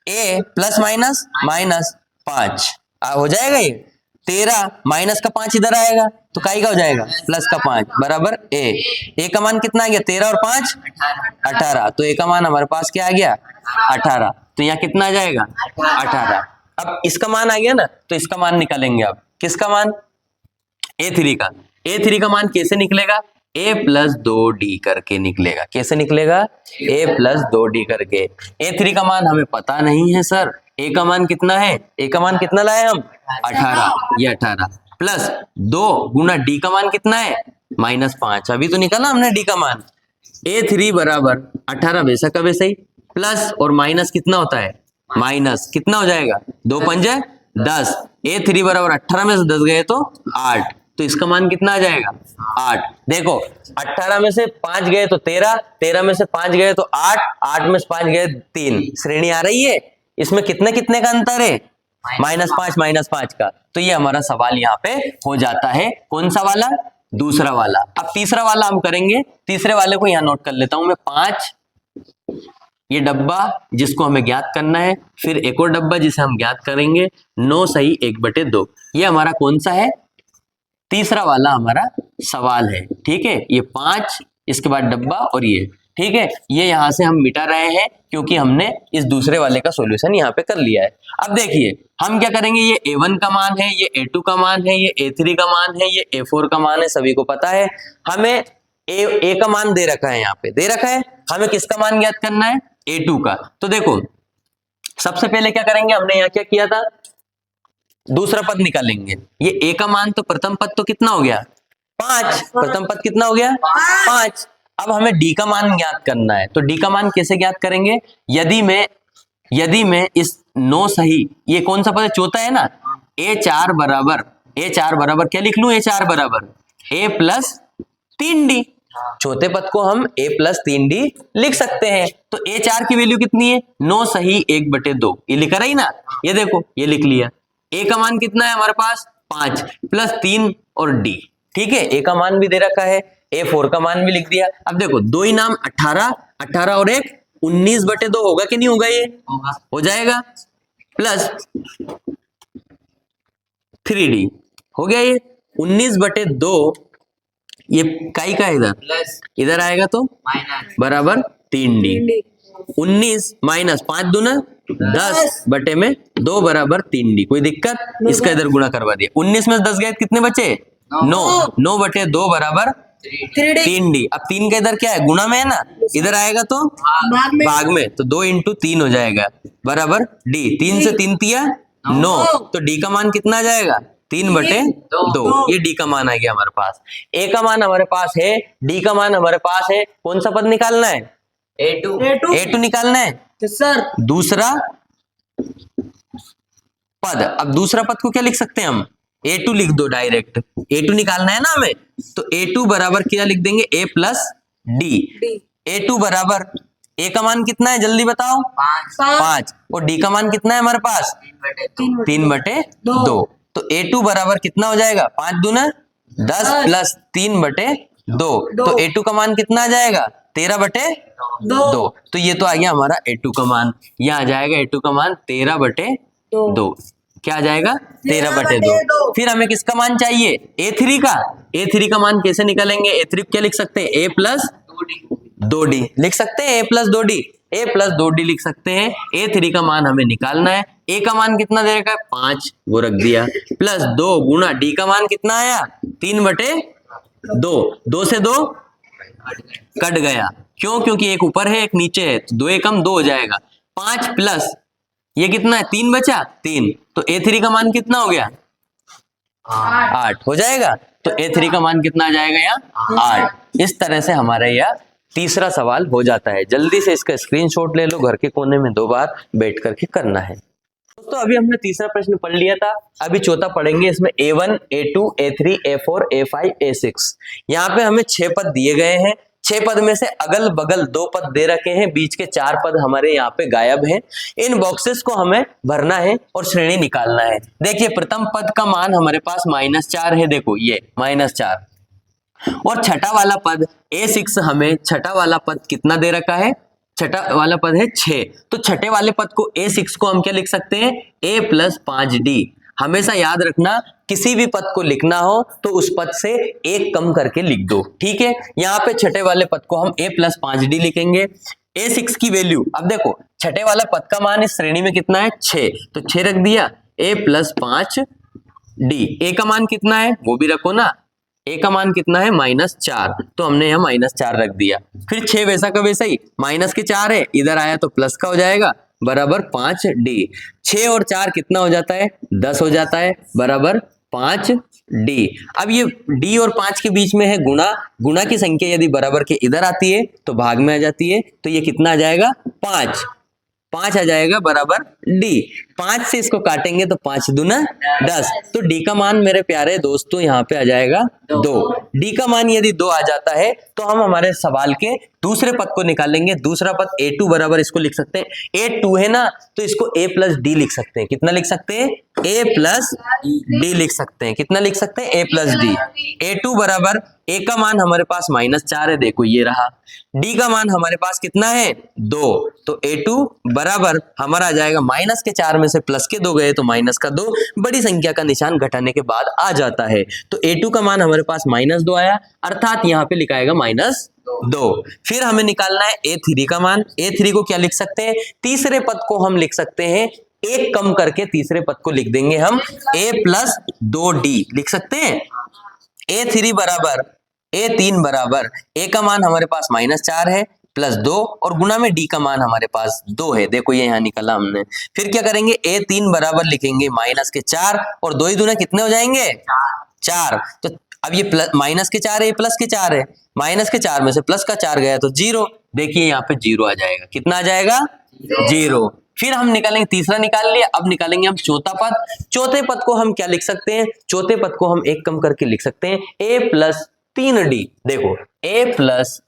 a प्लस -5 हो जाएगा। ये 13 माइनस का 5 इधर आएगा, तो काई का हो जाएगा? प्लस का 5 बराबर a का मान कितना आ गया? 13 और 5 18, तो a का मान हमारे पास क्या आ गया? 18। तो यहाँ कितना आ जाएगा? 18। अब इसका मान आ गया ना, तो इसका मान निकालेंगे। अब किसका मान? a3 का। a3 का मान कैसे निकलेगा? a प्लस 2d करके निकलेगा। कैसे निकलेगा? a प्लस 2d करके। a3 का मान हमें पता नहीं है सर, a का मान कितना है? a का मान कितना लाए हम? 18, ये 18 प्लस 2 गुना डी का मान कितना है -5, अभी तो निकाला हमने डी का मान। A3 बराबर 18 वैसा का वैसा ही, प्लस और माइनस कितना होता है माइनस, कितना हो जाएगा 2 पंजे 10। A3 बराबर 18 में से 10 गए तो 8, तो इसका मान कितना आ जाएगा 8। देखो 18 में से 5 गए तो 13, 13 में से 5 गए तो 8, 8 में से 5 गए 3, श्रेणी आ रही है। इसमें कितने कितने का अंतर है -5 का। तो ये हमारा सवाल यहाँ पे हो जाता है। कौन सा वाला, दूसरा वाला। अब तीसरा वाला हम करेंगे। तीसरे वाले को यहाँ नोट कर लेता हूं मैं, 5 ये डब्बा जिसको हमें ज्ञात करना है, फिर एक और डब्बा जिसे हम ज्ञात करेंगे 9 सही 1/2। ये हमारा कौन सा है, तीसरा वाला हमारा सवाल है। ठीक है, ये 5 इसके बाद डब्बा और ये, ठीक है, ये यहां से हम मिटा रहे हैं क्योंकि हमने इस दूसरे वाले का सॉल्यूशन यहाँ पे कर लिया है। अब देखिए हम क्या करेंगे, ये A1 का मान है, ये A2 का मान है, ये A3 का मान है, ये A4 का मान है, सभी को पता है। हमें A का मान दे रखा है, यहाँ पे दे रखा है, हमें किसका मान ज्ञात करना है A2 का। तो देखो सबसे पहले क्या करेंगे, हमने यहाँ क्या किया था, दूसरा पद निकालेंगे। ये A का मान तो प्रथम पद तो कितना हो गया 5, प्रथम पद कितना हो गया 5। अब हमें D का मान ज्ञात करना है, तो D का मान कैसे ज्ञात करेंगे, यदि मैं इस 9 सही, ये कौन सा पद है चौथा है ना, A4 बराबर क्या लिख लूं, A4 बराबर A प्लस 3D। चौथे पद को हम A प्लस 3D लिख सकते हैं। तो A4 की वैल्यू कितनी है 9 सही 1/2, ये लिखा रही ना, ये देखो ये लिख लिया। A का मान कितना है हमारे पास 5 प्लस 3 और D, ठीक है, A का मान भी दे रखा है, A4 का मान भी लिख दिया। अब देखो दो ही नाम 18 और 1 19/2 होगा कि नहीं होगा, ये हो जाएगा, प्लस 3D हो गया, ये 19/2 ये काई का इधर आएगा तो बराबर 3D। 19 माइनस 5 दूना 10/2 बराबर 3D। कोई दिक्कत, इसका इधर गुणा करवा दिया। 19 में 10 गए कितने बचे 9/2 बराबर 3D। अब 3 का इधर क्या है गुणा में है ना, इधर आएगा तो भाग में, तो 2 × 3 हो जाएगा बराबर D। 3 से 3 तिया 9, तो D का मान कितना आ जाएगा 3/2। ये D का मान आ गया हमारे पास। A का मान हमारे पास है, D का मान हमारे पास है, कौन सा पद निकालना है A2 निकालना है सर, दूसरा पद। अब दूसरा पद को क्या लिख सकते हैं हम, A2 लिख दो डायरेक्ट, A2 निकालना है ना हमें, तो A2 बराबर क्या लिख देंगे A प्लस D। A2 बराबर A का मान कितना है जल्दी बताओ 5 और D का मान कितना है हमारे पास 3/2। तो A2 बराबर कितना हो जाएगा 5 दूना 10 प्लस 3/2, तो A2 का मान कितना आ जाएगा 13/2। तो ये तो आ गया हमारा A2 का मान, यहाँ आ जाएगा A2 का मान 13/2। क्या आ जाएगा 13/2। फिर हमें किसका मान चाहिए A3 का। A3 का मान कैसे निकालेंगे, A3 क्या लिख सकते हैं A प्लस 2D लिख सकते हैं, A प्लस 2D लिख सकते हैं। A3 का मान हमें निकालना है। A का मान कितना दे रखा है 5, वो रख दिया, प्लस 2 गुना D का मान कितना आया 3/2। 2 से 2 कट गया, क्यों, क्योंकि एक ऊपर है एक नीचे है, तो 2 एकम 2 हो जाएगा। 5 प्लस ये कितना है 3 बचा 3, तो A3 का मान कितना हो गया 8 हो जाएगा। तो A3 का मान कितना आ जाएगा यहाँ 8। इस तरह से हमारा यह तीसरा सवाल हो जाता है। जल्दी से इसका स्क्रीनशॉट ले लो, घर के कोने में 2 बार बैठ करके करना है। दोस्तों अभी हमने तीसरा प्रश्न पढ़ लिया था, अभी चौथा पढ़ेंगे। इसमें A1 A2 A3 A4 A5 A6, यहाँ पे हमें 6 पद दिए गए हैं। 6 पद में से अगल बगल 2 पद दे रखे हैं, बीच के 4 पद हमारे यहाँ पे गायब हैं। इन बॉक्सेस को हमें भरना है और श्रेणी निकालना है। देखिए प्रथम पद का मान हमारे पास -4 है, देखो ये -4, और छठा वाला पद A6 हमें छठा वाला पद कितना दे रखा है, छठा वाला पद है 6, तो छठे वाले पद को A6 को हम क्या लिख सकते हैं A प्लस 5D। हमेशा याद रखना किसी भी पद को लिखना हो तो उस पद से एक कम करके लिख दो, ठीक है। यहाँ पे छठे वाले पद को हम A प्लस 5D लिखेंगे। A6 की वैल्यू, अब देखो छठे वाला पद का मान इस श्रेणी में कितना है 6, तो 6 रख दिया A प्लस 5D। A का मान कितना है वो भी रखो ना, A का मान कितना है -4, तो हमने यहाँ -4 रख दिया। फिर 6 वैसा का वैसा ही, माइनस के 4 है, इधर आया तो प्लस का हो जाएगा बराबर 5D। 6 और 4 कितना हो जाता है 10 हो जाता है बराबर 5d। अब ये d और 5 के बीच में है गुणा, गुणा की संख्या यदि बराबर के इधर आती है तो भाग में आ जाती है, तो ये कितना आ जाएगा 5, 5 आ जाएगा बराबर d। 5 से इसको काटेंगे तो 5 दूना 10, तो d का मान मेरे प्यारे दोस्तों यहाँ पे आ जाएगा 2। d का मान यदि 2 आ जाता है तो हम हमारे सवाल के दूसरे पद को निकालेंगे। दूसरा पद a2 बराबर इसको लिख सकते हैं, a2 है ना तो इसको a प्लस डी लिख सकते हैं। कितना लिख सकते हैं? a प्लस डी लिख सकते हैं। कितना लिख सकते हैं? a plus D. a2 बराबर a का मान हमारे पास -4 है, देखो ये रहा। d का मान हमारे पास कितना है? 2, तो a2 बराबर हमारा आ जाएगा -4 में से प्लस के 2 गए तो -2, बड़ी संख्या का निशान घटाने के बाद आ जाता है। तो a2 का मान हमारे पास -2 आया, अर्थात यहाँ पे लिखा आएगा -2। फिर हमें निकालना है a3 का मान। a3 को क्या लिख सकते हैं? तीसरे पद को हम लिख सकते हैं, एक कम करके तीसरे पद को लिख देंगे हम a प्लस 2d लिख सकते हैं। a3 बराबर a3 बराबर a का मान हमारे पास -4 है प्लस 2 और गुणा में d का मान हमारे पास 2 है, देखो ये यहाँ निकाला हमने। फिर क्या करेंगे? a3 बराबर लिखेंगे -4 और 2 ही दूना कितने हो जाएंगे? 4। तो अब ये -4 है, ये +4 है, -4 में से +4 गया तो 0, देखिए यहाँ पे 0 आ जाएगा। कितना आ जाएगा? 0। फिर हम निकालेंगे, तीसरा निकाल लिया, अब निकालेंगे हम चौथा पद। चौथे पद को हम क्या लिख सकते हैं? चौथे पद को हम एक कम करके लिख सकते हैं a प्लस 3d। देखो a प्लस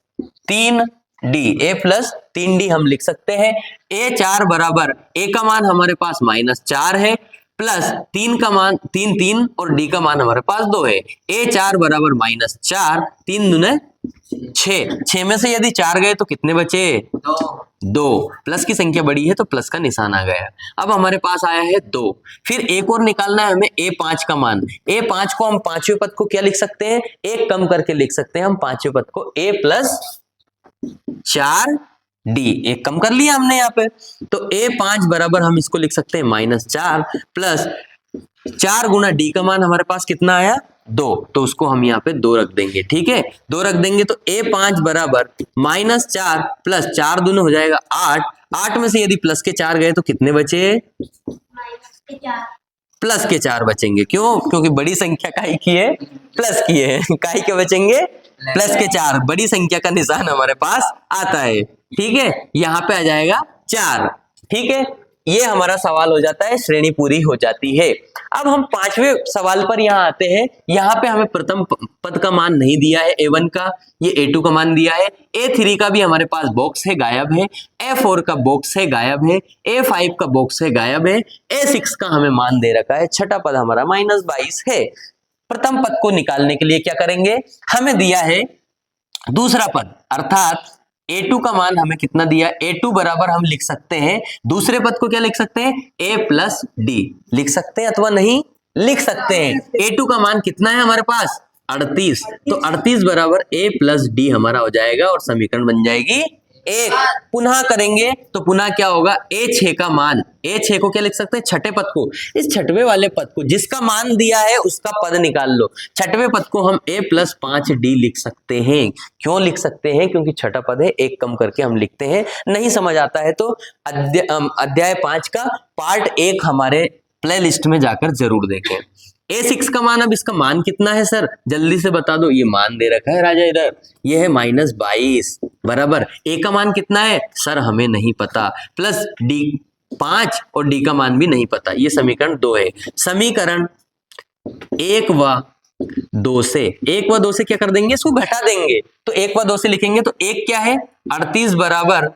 3d हम लिख सकते हैं। a4 बराबर a का मान हमारे पास -4 है प्लस 3 का मान 3 और d का मान हमारे पास 2 है। a4 बराबर -4, 3 दूने 6, 6 में से यदि 4 गए तो कितने बचे? 2। प्लस की संख्या बड़ी है तो प्लस का निशान आ गया। अब हमारे पास आया है 2। फिर एक और निकालना है हमें a5 का मान। a5 को हम पांचवें पद को क्या लिख सकते हैं? एक कम करके लिख सकते हैं हम पांचवें पद को a प्लस 4d। एक कम कर लिया हमने यहाँ पे, तो a5 बराबर हम इसको लिख सकते हैं -4 प्लस 4 गुना d का मान हमारे पास कितना आया? 2, तो उसको हम यहाँ पे 2 रख देंगे। ठीक है, 2 रख देंगे तो a5 बराबर -4 प्लस 4 दूने हो जाएगा 8। 8 में से यदि प्लस के 4 गए तो कितने बचे? प्लस के 4 बचेंगे। क्यों? क्योंकि बड़ी संख्या काई की है? प्लस की है। काई के बचेंगे? प्लस के 4, बड़ी संख्या का निशान हमारे पास आता है। ठीक है, यहाँ पे आ जाएगा 4। ठीक है, ये हमारा सवाल हो जाता है, श्रेणी पूरी हो जाती है। अब हम पांचवें सवाल पर यहाँ आते हैं। यहाँ पे हमें प्रथम पद का मान नहीं दिया है a1 का, ये a2 का मान दिया है। a3 का भी हमारे पास बॉक्स है, गायब है। a4 का बॉक्स है, गायब है। a5 का बॉक्स है, गायब है। a6 का हमें मान दे रखा है। छठा पद हमारा -22 है। प्रथम पद को निकालने के लिए क्या करेंगे? हमें दिया है दूसरा पद, अर्थात a2 का मान हमें कितना दिया? a2 बराबर हम लिख सकते हैं, दूसरे पद को क्या लिख सकते हैं? a प्लस डी लिख सकते हैं अथवा नहीं लिख सकते हैं। a2 का मान कितना है हमारे पास? 38, तो 38 बराबर a प्लस डी हमारा हो जाएगा और समीकरण बन जाएगी 1। पुनः करेंगे तो पुनः क्या होगा? a6 का मान, a6 को क्या लिख सकते हैं? छठे पद को। इस छठवें वाले पद को जिसका मान दिया है उसका पद निकाल लो। छठवें पद को हम a प्लस 5d लिख सकते हैं। क्यों लिख सकते हैं? क्योंकि छठा पद है, एक कम करके हम लिखते हैं। नहीं समझ आता है तो अध्याय 5 का पार्ट 1 हमारे प्ले लिस्ट में जाकर जरूर देखें। a6 का मान, अब इसका मान कितना है सर? जल्दी से बता दो। ये मान दे रखा है राजा इधर, ये है -22 बराबर a का मान कितना है सर? हमें नहीं पता, प्लस d 5 और d का मान भी नहीं पता। ये समीकरण 2 है। समीकरण 1 व 2 से, 1 व 2 से क्या कर देंगे? इसको घटा देंगे, तो 1 व 2 से लिखेंगे तो 1 क्या है? 38 बराबर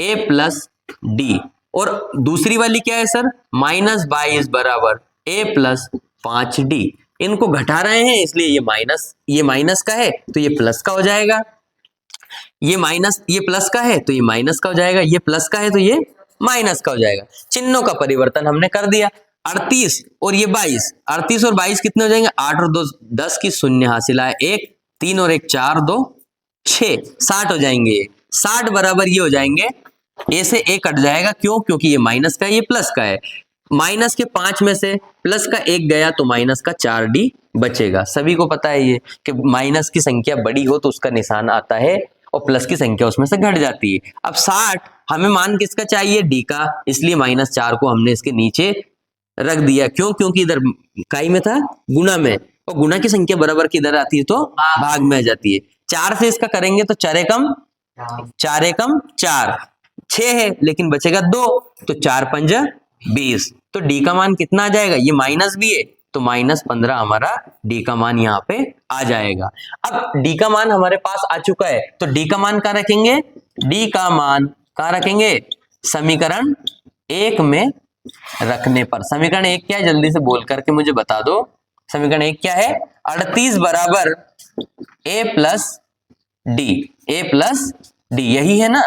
a प्लस डी, और दूसरी वाली क्या है सर? -22 बराबर a प्लस 5d। इनको घटा रहे हैं इसलिए ये माइनस का है तो ये प्लस का हो जाएगा, ये प्लस का है तो ये माइनस का हो जाएगा, ये प्लस का है तो ये माइनस का हो जाएगा। चिन्हों का परिवर्तन हमने कर दिया। 38 और ये 22, 38 और 22 कितने हो जाएंगे? 8 और 2 10 की शून्य हासिल आए 1, 3 और 1 4, 2 6, 60 हो जाएंगे। 60 बराबर ये हो जाएंगे, ए से ए कट जाएगा। क्यों? क्योंकि ये माइनस का है, ये प्लस का है। माइनस के 5 में से प्लस का 1 गया तो माइनस का 4d बचेगा। सभी को पता है ये कि माइनस की संख्या बड़ी हो तो उसका निशान आता है और प्लस की संख्या उसमें से घट जाती है। अब 60 हमें मान किसका चाहिए? d का, इसलिए -4 को हमने इसके नीचे रख दिया। क्यों? क्योंकि इधर इकाई में था, गुणा में, और गुणा की संख्या बराबर किधर आती है? तो भाग में आ जाती है। 4 से इसका करेंगे तो 4 एकम 4, 6 है लेकिन बचेगा 2, तो 4 पंज 20। तो डी का मान कितना आ जाएगा? ये माइनस भी है तो -15 हमारा डी का मान यहाँ पे आ जाएगा। अब डी का मान हमारे पास आ चुका है तो डी का मान कहाँ रखेंगे? डी का मान कहाँ रखेंगे? समीकरण 1 में रखने पर। समीकरण 1 क्या है? जल्दी से बोल करके मुझे बता दो। समीकरण 1 क्या है? 38 बराबर a प्लस डी, यही है ना?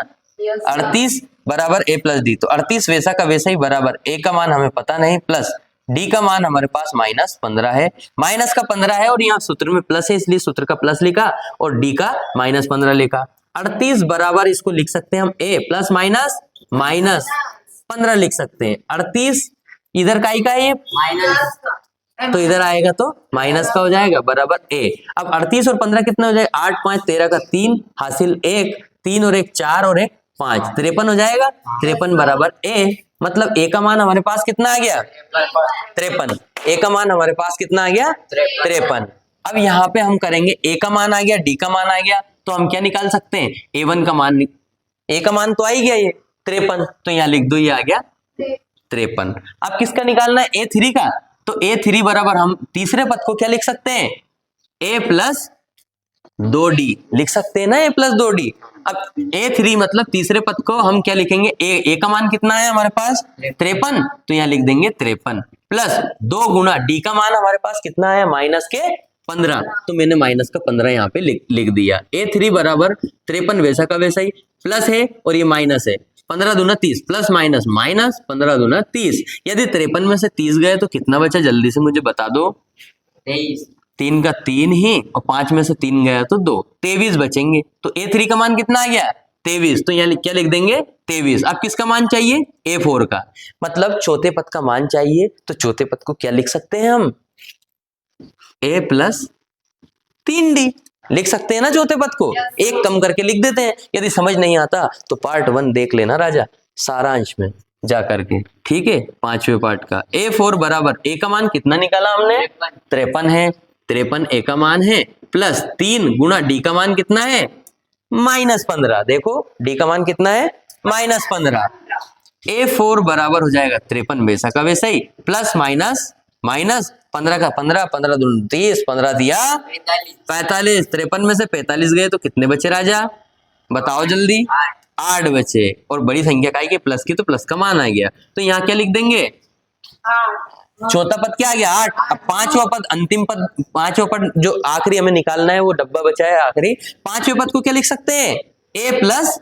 38 बराबर a प्लस डी। तो 38 वैसा का वैसा ही बराबर a का मान हमें पता नहीं, प्लस d का मान हमारे पास -15 है। माइनस का 15 है और यहाँ सूत्र में प्लस है इसलिए सूत्र का प्लस लिखा और d का -15 लिखा। 38 बराबर इसको लिख सकते हैं हम a प्लस माइनस 15 लिख सकते हैं। 38 इधर का ही का है माइनस, तो इधर आएगा तो माइनस का हो जाएगा बराबर a। अब 38 और 15 कितना हो जाएगा? 8 5 13 का 3 हासिल 1, 3 और 1 4 और 1 5, 53 हो जाएगा। 53 बराबर a, मतलब a का मान हमारे पास कितना आ गया? 53। a का मान हमारे पास कितना आ गया? 53। अब यहाँ पे हम करेंगे, a का मान आ गया, d का मान आ गया, तो हम क्या निकाल सकते हैं? a1 का मान, a का मान तो आ ही गया ये 53, तो यहाँ लिख दो ये आ गया 53। अब किसका निकालना है? a3 का। तो a3 बराबर हम तीसरे पद को क्या लिख सकते हैं? a प्लस 2d लिख सकते हैं ना, a प्लस 2d। अब a3 मतलब तीसरे पद को हम क्या लिखेंगे? a का मान कितना है हमारे पास? 53, तो यहाँ लिख देंगे 53 प्लस 2 गुना d का मान हमारे पास कितना है? -15, तो मैंने -15 यहाँ पे लिख दिया। a3 बराबर 53 वैसा का वैसा ही, प्लस है और ये माइनस है, 15 दूना 30 प्लस माइनस 15 दूना 30। यदि 53 में से 30 गए तो कितना बचा? जल्दी से मुझे बता दो। 3 का 3 ही और 5 में से 3 गया तो 2, 23 बचेंगे। तो a3 का मान कितना आ गया? 23, तो यहाँ क्या लिख देंगे? 23। अब किसका मान चाहिए? a4 का, मतलब चौथे पद का मान चाहिए। तो चौथे पद को क्या लिख सकते हैं हम? a प्लस 3d लिख सकते हैं ना चौथे पद को। एक कम करके लिख देते हैं। यदि समझ नहीं आता तो पार्ट 1 देख लेना राजा, सारांश में जा करके, ठीक है? 5वें पार्ट का। a4 बराबर a का मान कितना निकाला हमने? 53 है, 53 a का मान है, प्लस 3 गुना d का मान कितना है? -15। देखो d का मान कितना है? -15। a4 बराबर हो जाएगा 53 वैसा का वैसा ही, प्लस माइनस 15 का 15, 15 दूनी 30, 15 दिया 45। 53 में से 45 गए तो कितने बचे राजा? बताओ जल्दी। 8 बचे, और बड़ी संख्या का है प्लस की, तो प्लस का मान आ गया। तो यहाँ क्या लिख देंगे? चौथा पद क्या आ गया? 8। अब पांचवा पद, अंतिम पद, पांचवा पद जो आखिरी हमें निकालना है वो डब्बा बचा है आखिरी। पांचवें पद को क्या लिख सकते हैं? a प्लस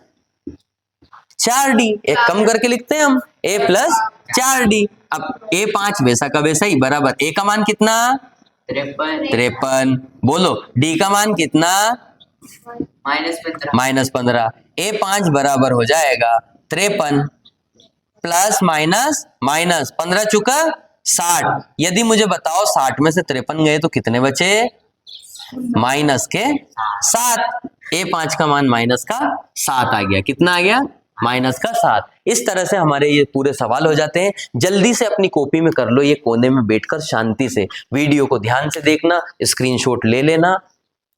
4d, एक कम करके लिखते हैं हम, a प्लस 4d। अब a5 वैसा का वैसा ही बराबर a का मान कितना? 53। बोलो d का मान कितना? -15। a5 बराबर हो जाएगा 53 प्लस माइनस 15 चुका 60। यदि मुझे बताओ 60 में से 53 गए तो कितने बचे? माइनस के 7। a5 का मान -7 आ गया। कितना आ गया? -7। इस तरह से हमारे ये पूरे सवाल हो जाते हैं। जल्दी से अपनी कॉपी में कर लो, ये कोने में बैठकर शांति से वीडियो को ध्यान से देखना, स्क्रीनशॉट ले लेना।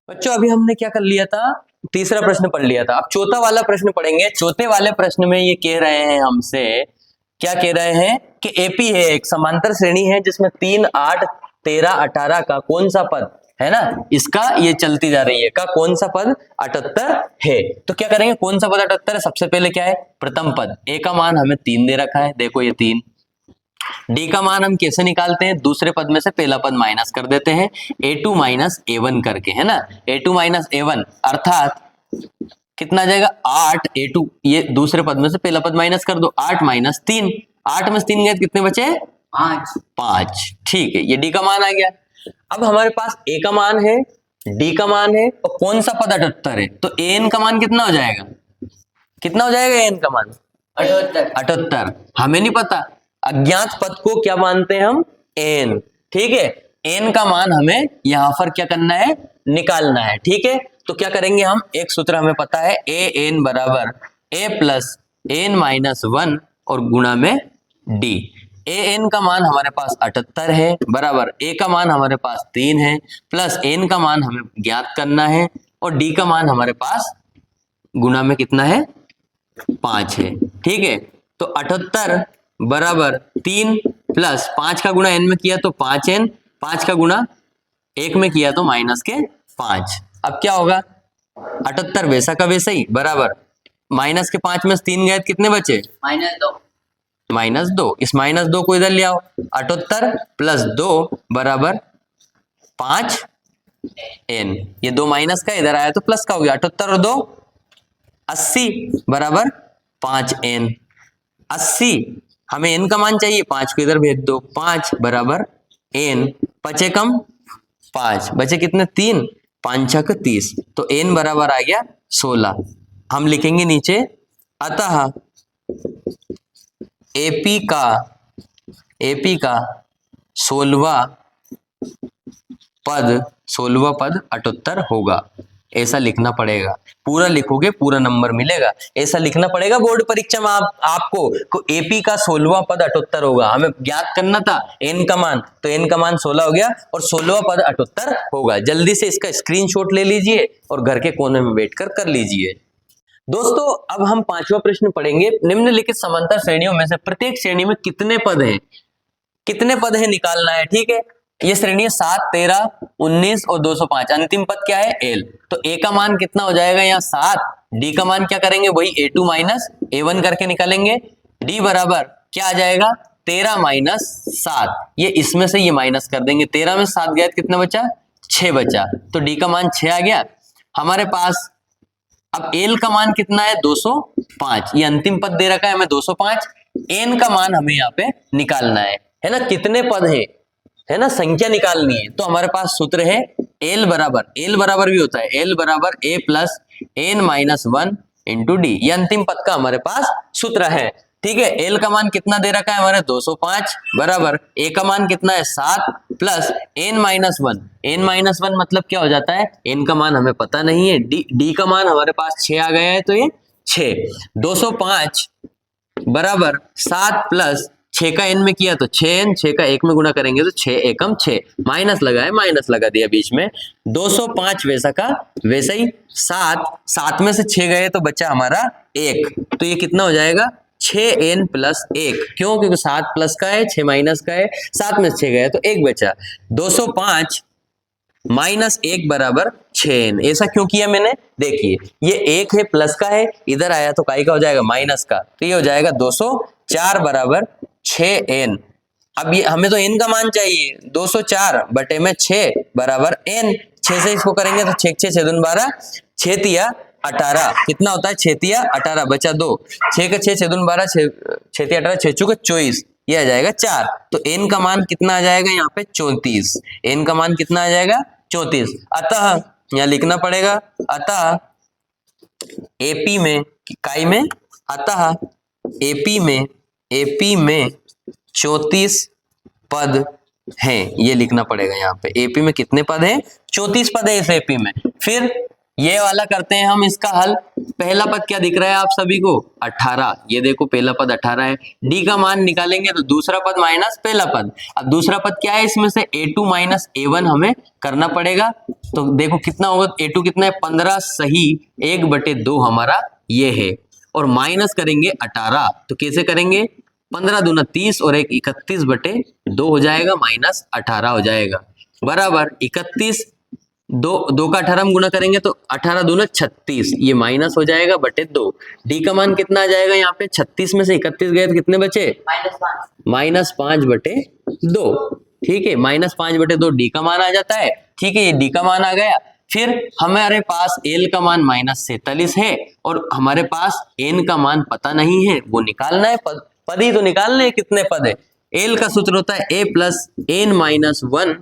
बच्चों अभी हमने क्या कर लिया था? तीसरा प्रश्न पढ़ लिया था। अब चौथा वाला प्रश्न पढ़ेंगे। चौथे वाले प्रश्न में ये कह रहे हैं हमसे, क्या कह रहे हैं कि एपी है, एक समांतर श्रेणी है जिसमें 3 8 13 18 का कौन सा पद है ना, इसका ये चलती जा रही है का कौन सा पद 78 है। तो क्या करेंगे? कौन सा पद 78 है? सबसे पहले क्या है? प्रथम पद। a का मान हमें 3 दे रखा है, देखो ये 3। d का मान हम कैसे निकालते हैं? दूसरे पद में से पहला पद माइनस कर देते हैं, a2 माइनस a1 करके, है ना। a2 माइनस a1 अर्थात कितना आ जाएगा? 8 a2, ये दूसरे पद में से पहला पद माइनस कर दो, 8 माइनस 3, 8 में से 3 गए तो कितने बचे? 5। ठीक है, ये d का मान आ गया। अब हमारे पास a का मान है, d का मान है, और कौन सा पद 78 है, तो an का मान कितना हो जाएगा? कितना हो जाएगा an का मान? 78। हमें नहीं पता, अज्ञात पद को क्या मानते हैं हम? n। ठीक है, n का मान हमें यहां पर क्या करना है? निकालना है। ठीक है, तो क्या करेंगे हम? एक सूत्र हमें पता है, an बराबर a प्लस n माइनस 1 और गुणा में d। ए एन का मान हमारे पास 78 है, बराबर ए का मान हमारे पास 3 है, प्लस एन का मान हमें ज्ञात करना है, और डी का मान हमारे पास गुना में कितना है 5 है। ठीक है, तो 78 बराबर 3 प्लस 5 का गुना एन में किया तो 5n, 5 का गुना 1 में किया तो माइनस के 5। अब क्या होगा, 78 वैसा का वैसा ही, बराबर माइनस के 5 में 3 गए कितने बचे, -2। इस -2 को इधर ले आओ, 78 प्लस 2 बराबर 5n। ये 2 माइनस का इधर आया तो प्लस का हो गया, 78 और 2 80 बराबर 5n। 80 हमें n का मान चाहिए, 5 को इधर भेज दो, 5 बराबर n, बचे कम 5, बचे कितने 3, 5 छक 30, तो n बराबर आ गया 16। हम लिखेंगे नीचे, अतः एपी का 16वां पद 78 होगा, ऐसा लिखना पड़ेगा। पूरा लिखोगे पूरा नंबर मिलेगा, ऐसा लिखना पड़ेगा। बोर्ड परीक्षा में आपको एपी का 16वां पद 78 होगा। हमें ज्ञात करना था एन का मान, तो एन का मान 16 हो गया और 16वां पद 78 होगा। जल्दी से इसका स्क्रीनशॉट ले लीजिए और घर के कोने में बैठकर कर लीजिए। दोस्तों अब हम 5वां प्रश्न पढ़ेंगे। निम्नलिखित समांतर श्रेणियों में से प्रत्येक श्रेणी में कितने पद हैं, निकालना है। ठीक है, ये श्रेणी है 7, 13, 19 और 205। अंतिम पद क्या है, एल। तो ए का मान कितना हो जाएगा यहाँ 7, डी का मान क्या करेंगे, वही a2 माइनस a1 करके निकालेंगे। डी बराबर क्या आ जाएगा, 13 माइनस 7, ये इसमें से ये माइनस कर देंगे। 13 में 7 गया कितना बचा, 6 बचा, तो डी का मान 6 आ गया हमारे पास। अब एल का मान कितना है, 205, ये अंतिम पद दे रखा है हमें 205। एन का मान हमें यहाँ पे निकालना है ना, कितने पद है ना, संख्या निकालनी है। तो हमारे पास सूत्र है एल बराबर भी होता है एल बराबर A plus N minus 1 into D, ये अंतिम पद का हमारे पास सूत्र है। ठीक है, एल का मान कितना दे रखा है हमारे 205 बराबर ए का मान कितना है 7 plus N minus 1। N minus 1 मतलब क्या हो जाता है, एन का मान हमें पता नहीं है, डी का मान हमारे पास 6 आ गया है, तो ये 6। 205 बराबर 7 प्लस 6 का n में किया तो 6n, 6 का 1 में गुना करेंगे तो 6 एकम 6, माइनस लगा है, माइनस लगा दिया बीच में। 205 वैसा का वैसा ही, 7 में से 6 गए तो बचा हमारा 1, तो ये कितना हो जाएगा 6n प्लस 1। क्यों, क्योंकि 7 प्लस का है, 6 माइनस का है, 7 में से 6 गए तो 1 बचा। 205 माइनस 1 बराबर 6n। ऐसा क्यों किया मैंने, देखिए ये 1 है प्लस का है, इधर आया तो काई का हो जाएगा माइनस का, तो ये हो जाएगा 204 बराबर 6n। अब ये हमें तो n का मान चाहिए, 204 बटे में 6 बराबर n। 6 से इसको करेंगे तो 6 6 6 12, 6 तिया 18, कितना होता है 6 तिया 18, बचा 2, 6 का 6 6 12, 6 तिया 18, 6 चौके 24, ये आ जाएगा 4। तो n का मान कितना आ जाएगा यहाँ पे 34, n का मान कितना आ जाएगा 34। अतः यहाँ लिखना पड़ेगा, अतः एपी में काई में, अतः एपी में 34 पद हैं, ये लिखना पड़ेगा यहाँ पे। एपी में कितने पद हैं, 34 पद है इस एपी में। फिर ये वाला करते हैं हम इसका हल। पहला पद क्या दिख रहा है आप सभी को, 18, ये देखो पहला पद 18 है। डी का मान निकालेंगे तो दूसरा पद माइनस पहला पद। अब दूसरा पद क्या है, इसमें से a2 माइनस a1 हमें करना पड़ेगा। तो देखो कितना होगा, a2 कितना है 15 सही 1/2 हमारा ये है, और माइनस करेंगे 18, तो कैसे करेंगे, 15 दूना 30 और 1 31/2 हो जाएगा, माइनस 18 हो जाएगा बराबर 31। 2 का 18 में गुना करेंगे तो 18 दूना 36, ये माइनस हो जाएगा बटे 2। डी का मान कितना आ जाएगा यहाँ पे, 36 में से 31 गए तो कितने बचे, -5/2। ठीक है, -5/2 डी का मान आ जाता है। ठीक है, ये डी का मान आ गया। फिर हमारे पास एल का मान -47 है और हमारे पास एन का मान पता नहीं है, वो निकालना है। पद ही तो निकालना है, कितने पद है। एल का सूत्र होता है a plus N minus 1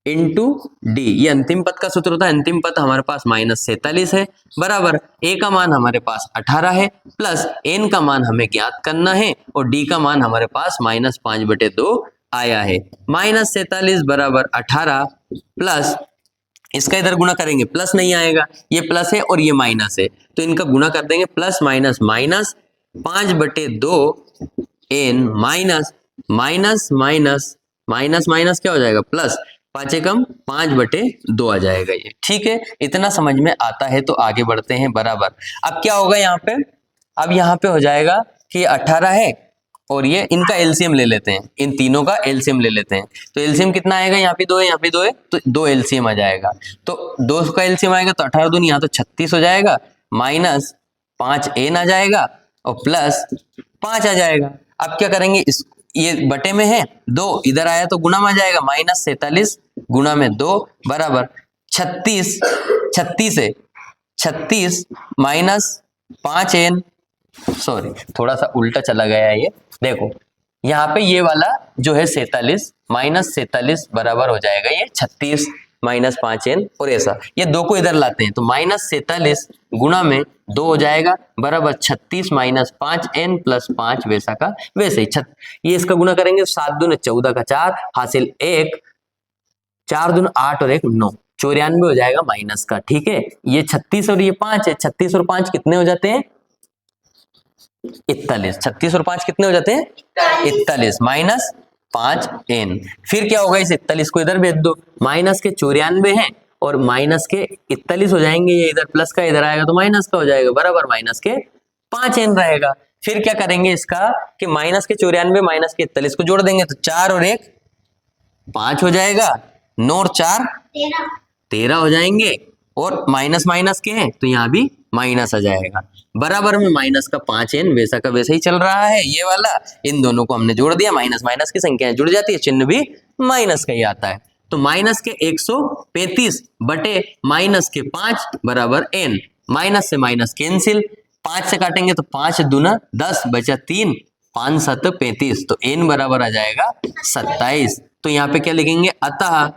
into D, ये अंतिम पद का सूत्र होता है। अंतिम पद हमारे पास -47 है बराबर ए का मान हमारे पास 18 है, प्लस एन का मान हमें ज्ञात करना है, और डी का मान हमारे पास -5/2 आया है। -47 बराबर 18 प्लस इसका इधर गुना करेंगे, प्लस नहीं आएगा, ये प्लस है और ये माइनस है, तो इनका गुना कर देंगे, plus minus minus 5/2 n minus minus minus minus minus क्या हो जाएगा प्लस, 5 एकम 5/2 आ जाएगा ये। ठीक है, इतना समझ में आता है तो आगे बढ़ते हैं बराबर। अब क्या होगा यहाँ पे, अब यहाँ पे हो जाएगा कि 18 है और ये इनका एलसीएम ले लेते हैं, इन तीनों का एलसीएम ले लेते हैं। तो एलसीएम कितना आएगा, यहाँ पे 2 है यहाँ पे 2 है तो 2 एलसीएम आ जाएगा। तो 2 का एलसीएम आएगा तो 18 दूनी यहाँ तो 36 हो जाएगा, माइनस 5n आ जाएगा और प्लस 5 आ जाएगा। अब क्या करेंगे, इस ये बटे में है 2, इधर आया तो गुणा में आ जाएगा, -47 गुणा में 2 बराबर 36, 36 है 36 माइनस 5n, सॉरी थोड़ा सा उल्टा चला गया है ये, देखो यहाँ पे ये वाला जो है 47 -47 बराबर हो जाएगा ये 36 माइनस 5n, और ऐसा ये 2 को इधर लाते हैं तो -47 गुणा में 2 हो जाएगा बराबर 36 माइनस 5n प्लस 5 वैसा का वैसे ही। ये इसका गुणा करेंगे 7 दूने 14 का 4 हासिल 1, 4 दूने 8 और 1 9, 94 हो जाएगा माइनस का। ठीक है, ये 36 और ये 5 है, 36 और 5 कितने हो जाते हैं 41, 36 और 5 कितने हो जाते हैं 41 माइनस 5n। फिर क्या होगा, इस 41 को इधर भेज दो, माइनस के 94 है और माइनस के 41 हो जाएंगे, ये इधर प्लस का इधर आएगा तो माइनस का हो जाएगा बराबर माइनस के 5n रहेगा। फिर क्या करेंगे इसका कि माइनस के 94 माइनस के 41 को जोड़ देंगे तो 4 और 1 5 हो जाएगा, 9 और 4 13 हो जाएंगे, और माइनस माइनस के हैं तो यहाँ भी माइनस आ जाएगा बराबर में माइनस का 5n वैसा का वैसा ही चल रहा है ये वाला। इन दोनों को हमने जोड़ दिया, माइनस माइनस की संख्याएं जुड़ जाती है, चिन्ह भी माइनस का ही आता है। तो माइनस के 135 बटे माइनस के 5 बराबर n, माइनस से माइनस कैंसिल, 5 से काटेंगे तो 5 दूना 10 बचा 3, 5 7 35 तो n बराबर आ जाएगा 27। तो यहाँ पे क्या लिखेंगे, अतः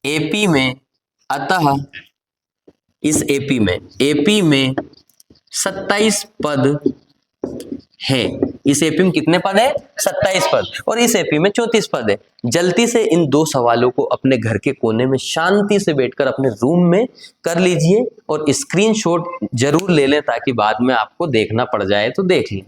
एपी में, अतः इस एपी में 27 पद है। इस एपी में कितने पद है 27 पद, और इस एपी में 34 पद है। जल्दी से इन 2 सवालों को अपने घर के कोने में शांति से बैठकर अपने रूम में कर लीजिए और स्क्रीनशॉट जरूर ले लें ताकि बाद में आपको देखना पड़ जाए तो देख लें।